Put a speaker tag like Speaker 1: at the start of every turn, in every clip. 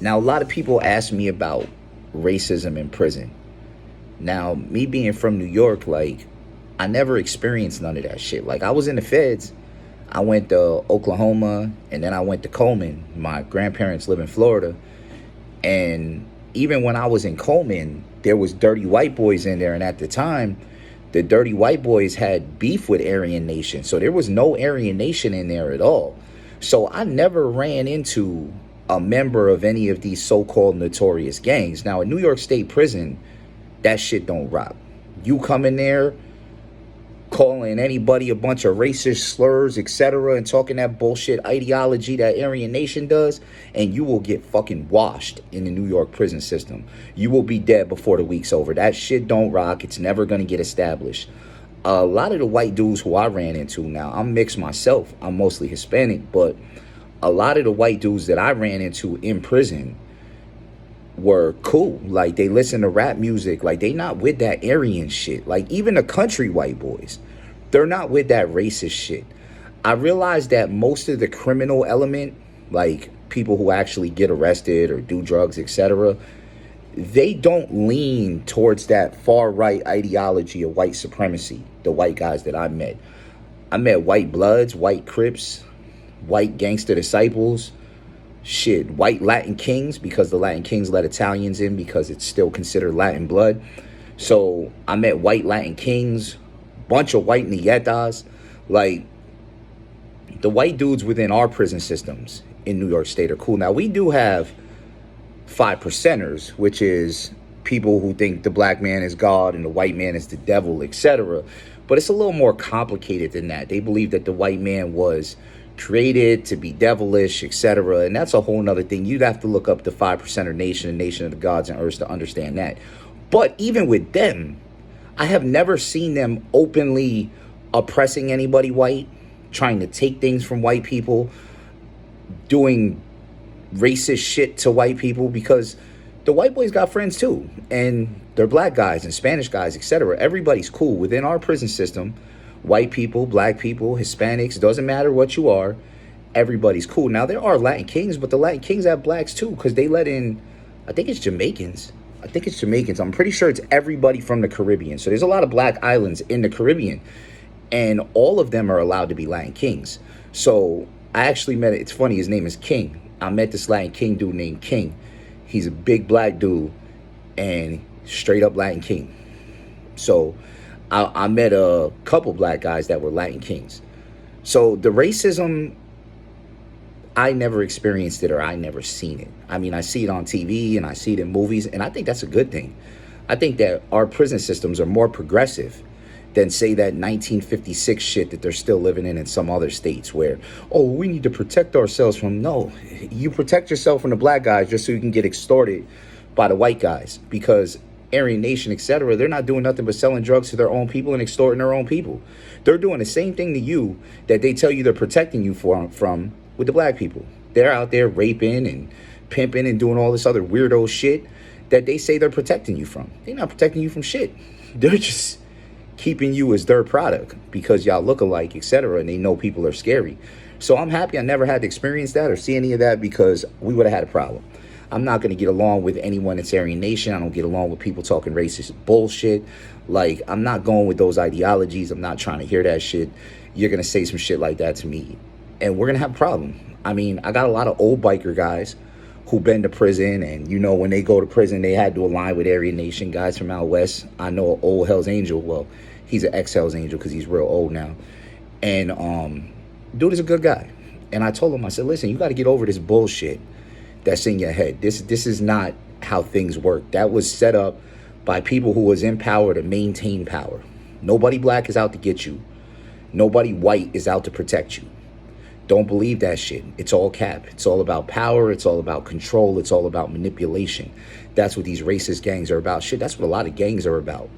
Speaker 1: Now, a lot of people ask me about racism in prison. Now, me being from New York, like, I never experienced none of that shit. Like, I was in the feds. I went to Oklahoma and then I went to Coleman. My grandparents live in Florida. And even when I was in Coleman, there was dirty white boys in there. And at the time, the dirty white boys had beef with Aryan Nation. So there was no Aryan Nation in there at all. So I never ran into a member of any of these so-called notorious gangs. Now, in New York State prison, that shit don't rock. You come in there calling anybody a bunch of racist slurs, etc., and talking that bullshit ideology that Aryan Nation does, and you will get fucking washed in the New York prison system. You will be dead before the week's over. That shit don't rock. It's never going to get established. A lot of the white dudes who I ran into, now, I'm mixed myself. I'm mostly Hispanic, but a lot of the white dudes that I ran into in prison were cool. Like, they listen to rap music. Like, they not with that Aryan shit. Like, even the country white boys, they're not with that racist shit. I realized that most of the criminal element, like people who actually get arrested or do drugs, etc., they don't lean towards that far right ideology of white supremacy. The white guys that I met white Bloods, white Crips, white gangster disciples, shit, white Latin kings, because the Latin kings let Italians in because it's still considered Latin blood. So I met white Latin kings, bunch of white nietas. Like, the white dudes within our prison systems in New York State are cool. Now, we do have 5%ers, which is people who think the black man is God and the white man is the devil, etc. But it's a little more complicated than that. They believe that the white man was created to be devilish, etc. And that's a whole nother thing. You'd have to look up the 5%er nation, the nation of the gods and earths, to understand that. But even with them, I have never seen them openly oppressing anybody white, trying to take things from white people, doing racist shit to white people, because the white boys got friends too, and they're black guys and Spanish guys, etc. Everybody's cool within our prison system. White people, black people, Hispanics, doesn't matter what you are, everybody's cool. Now, there are Latin kings, but the Latin kings have blacks too, because they let in, I think it's Jamaicans. I'm pretty sure it's everybody from the Caribbean. So there's a lot of black islands in the Caribbean, and all of them are allowed to be Latin kings. So I actually met, it's funny, his name is King. I met this Latin king dude named King. He's a big black dude and straight up Latin king. So I met a couple black guys that were Latin kings. So the racism, I never experienced it, or I never seen it. I mean, I see it on TV and I see it in movies, and I think that's a good thing. I think that our prison systems are more progressive than, say, that 1956 shit that they're still living in some other states where, oh, we need to protect ourselves from. No, you protect yourself from the black guys just so you can get extorted by the white guys, because Aryan Nation, etc., they're not doing nothing but selling drugs to their own people and extorting their own people. They're doing the same thing to you that they tell you they're protecting you from with the black people. They're out there raping and pimping and doing all this other weirdo shit that they say they're protecting you from. They're not protecting you from shit. They're just keeping you as their product because y'all look alike, etc., and they know people are scary. So I'm happy I never had to experience that or see any of that, because we would have had a problem. I'm not going to get along with anyone that's Aryan Nation. I don't get along with people talking racist bullshit. Like, I'm not going with those ideologies. I'm not trying to hear that shit. You're going to say some shit like that to me, and we're going to have a problem. I mean, I got a lot of old biker guys who've been to prison, and, you know, when they go to prison, they had to align with Aryan Nation. Guys from out west. I know an old Hell's Angel. Well, he's an ex-Hell's Angel because he's real old now. And dude is a good guy. And I told him, I said, listen, you got to get over this bullshit that's in your head. This is not how things work. That was set up by people who was in power to maintain power. Nobody black is out to get you. Nobody white is out to protect you. Don't believe that shit. It's all cap. It's all about power. It's all about control. It's all about manipulation. That's what these racist gangs are about. Shit, that's what a lot of gangs are about.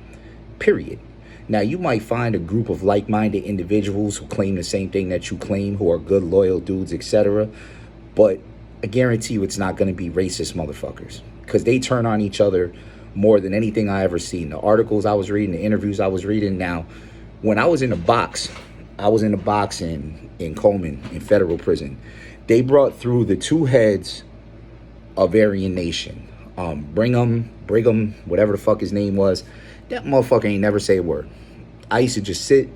Speaker 1: Period. Now, you might find a group of like-minded individuals who claim the same thing that you claim, who are good, loyal dudes, etc. But I guarantee you it's not going to be racist motherfuckers, because they turn on each other more than anything I ever seen. The articles I was reading, the interviews I was reading. Now, when I was in a box in Coleman, in federal prison, they brought through the two heads of Aryan Nation. Brigham, whatever the fuck his name was. That motherfucker ain't never say a word. I used to just sit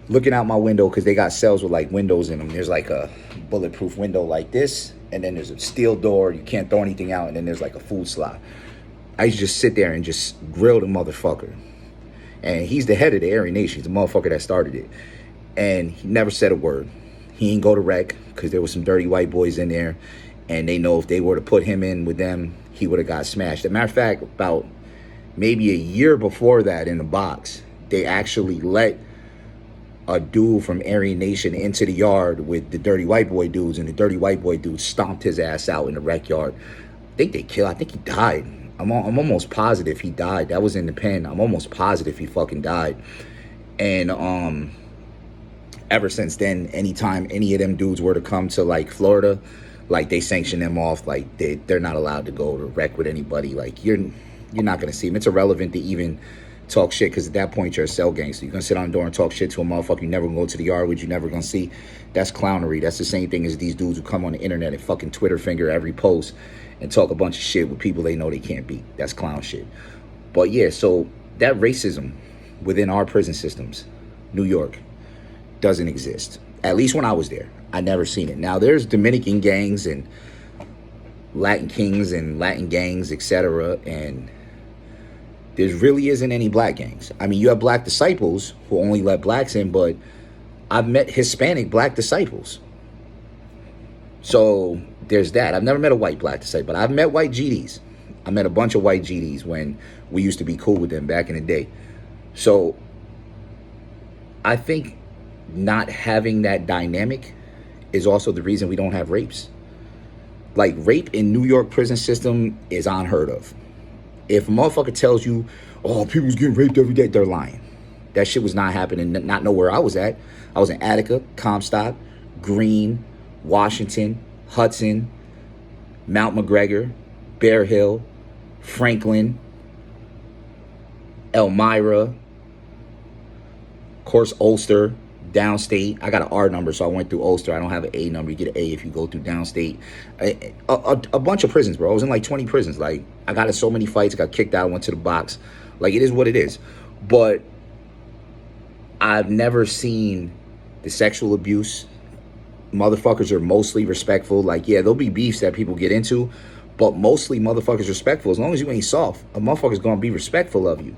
Speaker 1: looking out my window because they got cells with like windows in them. There's like a bulletproof window like this, and then there's a steel door. You can't throw anything out, and then there's like a food slot. I used to just sit there and just grill the motherfucker. And he's the head of the Aryan Nation. He's the motherfucker that started it. And he never said a word. He ain't go to rec because there was some dirty white boys in there. And they know if they were to put him in with them, he would have got smashed. As a matter of fact, about maybe a year before that in the box, they actually let a dude from Aryan Nation into the yard with the dirty white boy dudes, and the dirty white boy dudes stomped his ass out in the rec yard. I think he died. I'm almost positive he died. That was in the pen. I'm almost positive he fucking died. And ever since then, anytime any of them dudes were to come to like Florida, like they sanction them off. Like they're not allowed to go to rec with anybody. Like you're not gonna see them. It's irrelevant to even talk shit, because at that point you're a cell gangster. You're gonna sit on the door and talk shit to a motherfucker you never gonna go to the yard with, you never gonna see. That's clownery. That's the same thing as these dudes who come on the internet and fucking Twitter finger every post and talk a bunch of shit with people they know they can't beat. That's clown shit. But yeah, so that racism within our prison systems, New York, doesn't exist. At least when I was there, I never seen it. Now there's Dominican gangs and Latin kings and Latin gangs, etc., and there really isn't any black gangs. I mean, you have black disciples who only let blacks in, but I've met Hispanic black disciples. So there's that. I've never met a white black disciple, but I've met white GDs. I met a bunch of white GDs when we used to be cool with them back in the day. So I think not having that dynamic is also the reason we don't have rapes. Like, rape in New York prison system is unheard of. If a motherfucker tells you, oh, people's getting raped every day, they're lying. That shit was not happening, not know where I was at. I was in Attica, Comstock, Greene, Washington, Hudson, Mount McGregor, Bear Hill, Franklin, Elmira, of course, Ulster, downstate. I got an R number, so I went through Ulster. I don't have an A number. You get an A if you go through downstate. A bunch of prisons, bro. I was in like 20 prisons. Like, I got in so many fights. I got kicked out. I went to the box. Like, it is what it is. But I've never seen the sexual abuse. Motherfuckers are mostly respectful. Like, yeah, there'll be beefs that people get into, but mostly motherfuckers respectful. As long as you ain't soft, a motherfucker's gonna be respectful of you.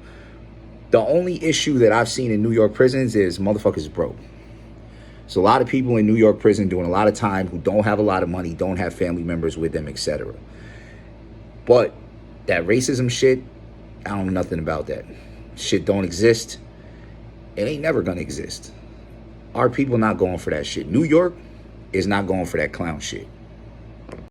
Speaker 1: The only issue that I've seen in New York prisons is motherfuckers broke. So a lot of people in New York prison doing a lot of time who don't have a lot of money, don't have family members with them, etc. But that racism shit, I don't know nothing about that. Shit don't exist. It ain't never gonna exist. Our people not going for that shit. New York is not going for that clown shit.